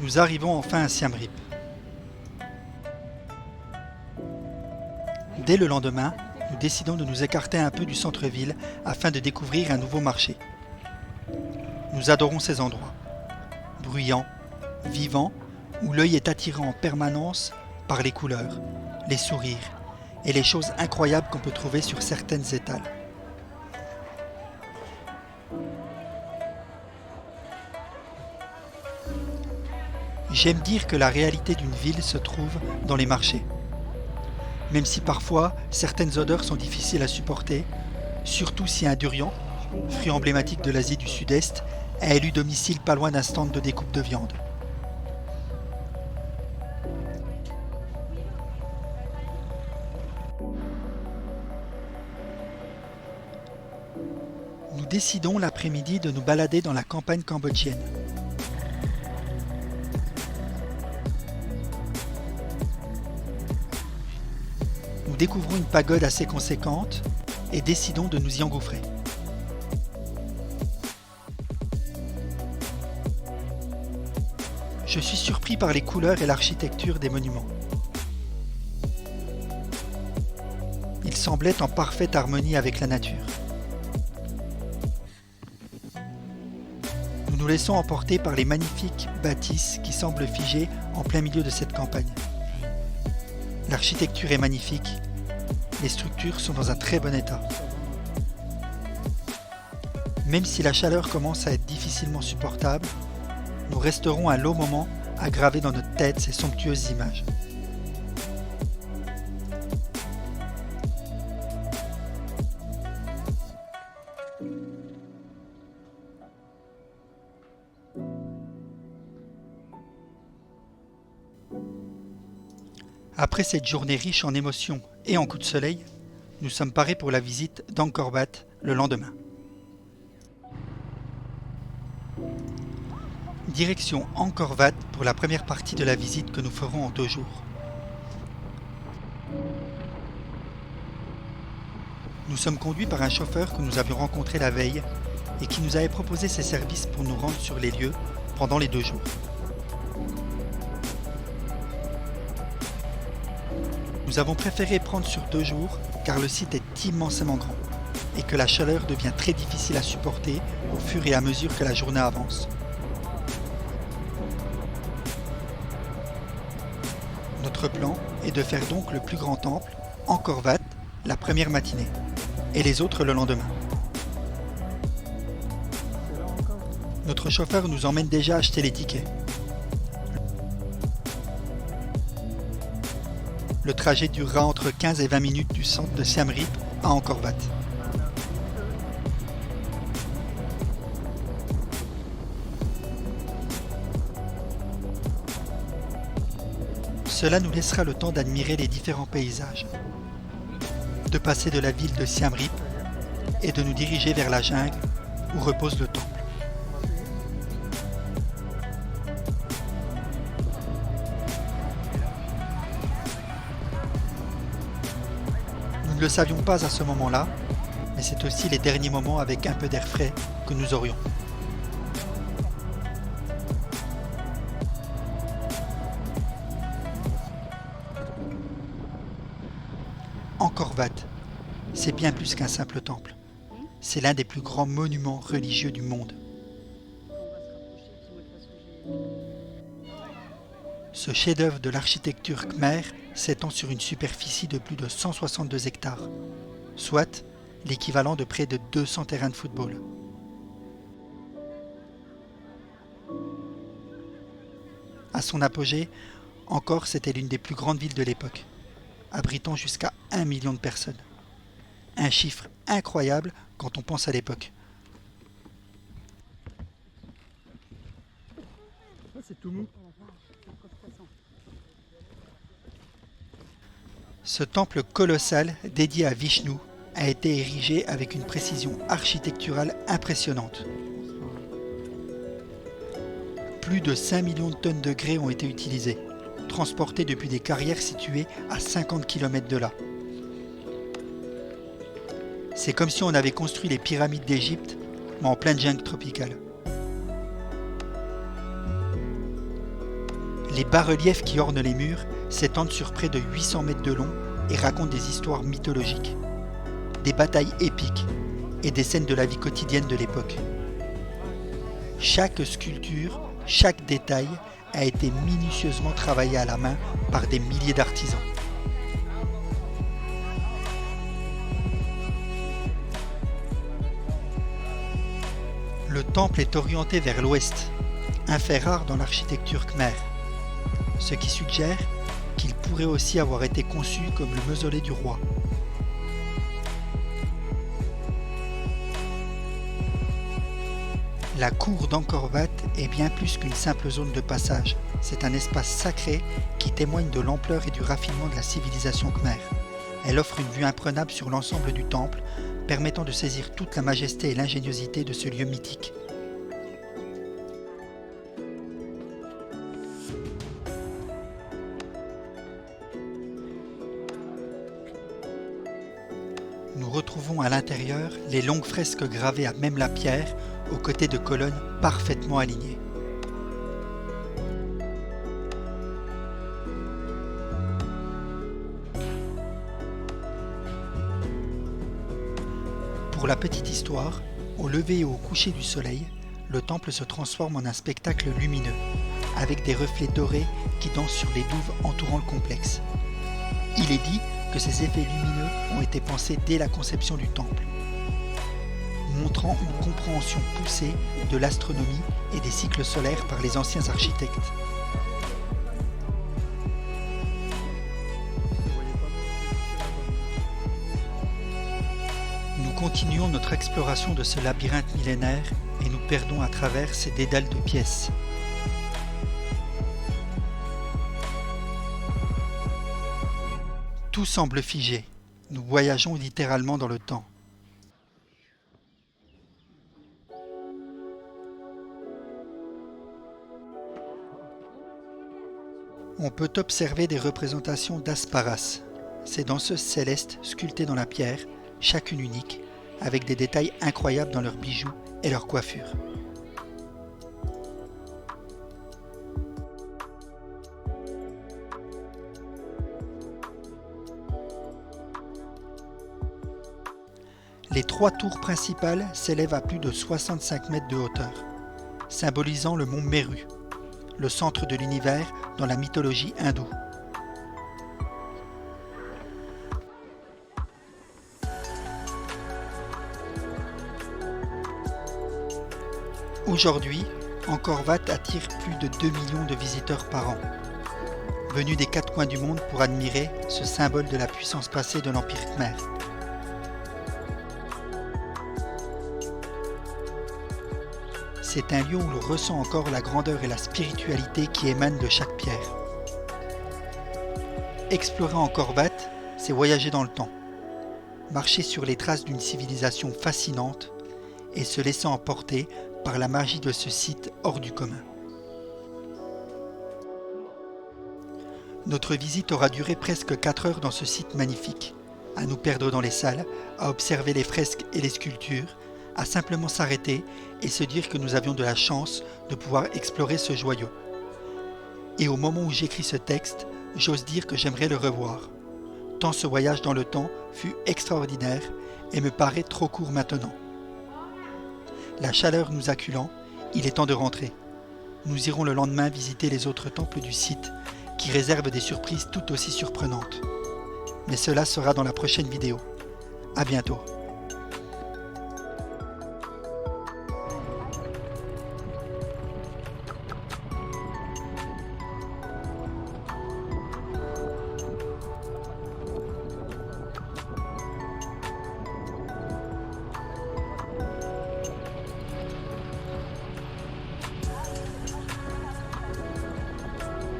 Nous arrivons enfin à Siem Reap. Dès le lendemain, nous décidons de nous écarter un peu du centre-ville afin de découvrir un nouveau marché. Nous adorons ces endroits, bruyants, vivants, où l'œil est attiré en permanence par les couleurs, les sourires et les choses incroyables qu'on peut trouver sur certaines étals. J'aime dire que la réalité d'une ville se trouve dans les marchés. Même si parfois certaines odeurs sont difficiles à supporter, surtout si un durian, fruit emblématique de l'Asie du Sud-Est, a élu domicile pas loin d'un stand de découpe de viande. Nous décidons l'après-midi de nous balader dans la campagne cambodgienne. Nous découvrons une pagode assez conséquente et décidons de nous y engouffrer. Je suis surpris par les couleurs et l'architecture des monuments. Ils semblaient en parfaite harmonie avec la nature. Nous nous laissons emporter par les magnifiques bâtisses qui semblent figées en plein milieu de cette campagne. L'architecture est magnifique, les structures sont dans un très bon état. Même si la chaleur commence à être difficilement supportable, nous resterons un long moment à graver dans notre tête ces somptueuses images. Après cette journée riche en émotions et en coups de soleil, nous sommes parés pour la visite d'Angkor Wat le lendemain. Direction Angkor Wat pour la première partie de la visite que nous ferons en 2 jours. Nous sommes conduits par un chauffeur que nous avions rencontré la veille et qui nous avait proposé ses services pour nous rendre sur les lieux pendant les 2 jours. Nous avons préféré prendre sur 2 jours car le site est immensément grand et que la chaleur devient très difficile à supporter au fur et à mesure que la journée avance. Notre plan est de faire donc le plus grand temple, Angkor Wat, la première matinée et les autres le lendemain. Notre chauffeur nous emmène déjà acheter les tickets. Le trajet durera entre 15 et 20 minutes du centre de Siem Reap à Angkor Wat. Cela nous laissera le temps d'admirer les différents paysages, de passer de la ville de Siem Reap et de nous diriger vers la jungle où repose le temple. Nous ne le savions pas à ce moment-là, mais c'est aussi les derniers moments avec un peu d'air frais que nous aurions. Angkor Wat, c'est bien plus qu'un simple temple. C'est l'un des plus grands monuments religieux du monde. Ce chef-d'œuvre de l'architecture khmer s'étend sur une superficie de plus de 162 hectares, soit l'équivalent de près de 200 terrains de football. À son apogée, Angkor c'était l'une des plus grandes villes de l'époque, abritant jusqu'à 1 million de personnes. Un chiffre incroyable quand on pense à l'époque. C'est tout mou. Ce temple colossal dédié à Vishnu a été érigé avec une précision architecturale impressionnante. Plus de 5 millions de tonnes de grès ont été utilisées, transportées depuis des carrières situées à 50 km de là. C'est comme si on avait construit les pyramides d'Égypte, mais en pleine jungle tropicale. Les bas-reliefs qui ornent les murs s'étendent sur près de 800 mètres de long et racontent des histoires mythologiques, des batailles épiques et des scènes de la vie quotidienne de l'époque. Chaque sculpture, chaque détail a été minutieusement travaillé à la main par des milliers d'artisans. Le temple est orienté vers l'ouest, un fait rare dans l'architecture khmer, ce qui suggère qu'il pourrait aussi avoir été conçu comme le mausolée du roi. La cour d'Angkor Wat est bien plus qu'une simple zone de passage. C'est un espace sacré qui témoigne de l'ampleur et du raffinement de la civilisation khmer. Elle offre une vue imprenable sur l'ensemble du temple, permettant de saisir toute la majesté et l'ingéniosité de ce lieu mythique. Nous retrouvons à l'intérieur les longues fresques gravées à même la pierre, aux côtés de colonnes parfaitement alignées. Pour la petite histoire, au lever et au coucher du soleil, le temple se transforme en un spectacle lumineux, avec des reflets dorés qui dansent sur les douves entourant le complexe. Il est dit que ces effets lumineux ont été pensés dès la conception du temple, montrant une compréhension poussée de l'astronomie et des cycles solaires par les anciens architectes. Nous continuons notre exploration de ce labyrinthe millénaire et nous perdons à travers ces dédales de pièces. Tout semble figé. Nous voyageons littéralement dans le temps. On peut observer des représentations d'Asparas, ces danseuses célestes sculptées dans la pierre, chacune unique, avec des détails incroyables dans leurs bijoux et leurs coiffures. Les 3 tours principales s'élèvent à plus de 65 mètres de hauteur, symbolisant le mont Meru, le centre de l'univers dans la mythologie hindoue. Aujourd'hui, Angkor Wat attire plus de 2 millions de visiteurs par an, venus des 4 coins du monde pour admirer ce symbole de la puissance passée de l'Empire Khmer. C'est un lieu où l'on ressent encore la grandeur et la spiritualité qui émanent de chaque pierre. Explorer Angkor Wat, c'est voyager dans le temps, marcher sur les traces d'une civilisation fascinante et se laisser emporter par la magie de ce site hors du commun. Notre visite aura duré presque 4 heures dans ce site magnifique, à nous perdre dans les salles, à observer les fresques et les sculptures, à simplement s'arrêter et se dire que nous avions de la chance de pouvoir explorer ce joyau. Et au moment où j'écris ce texte, j'ose dire que j'aimerais le revoir, tant ce voyage dans le temps fut extraordinaire et me paraît trop court maintenant. La chaleur nous acculant, il est temps de rentrer. Nous irons le lendemain visiter les autres temples du site qui réservent des surprises tout aussi surprenantes. Mais cela sera dans la prochaine vidéo. À bientôt.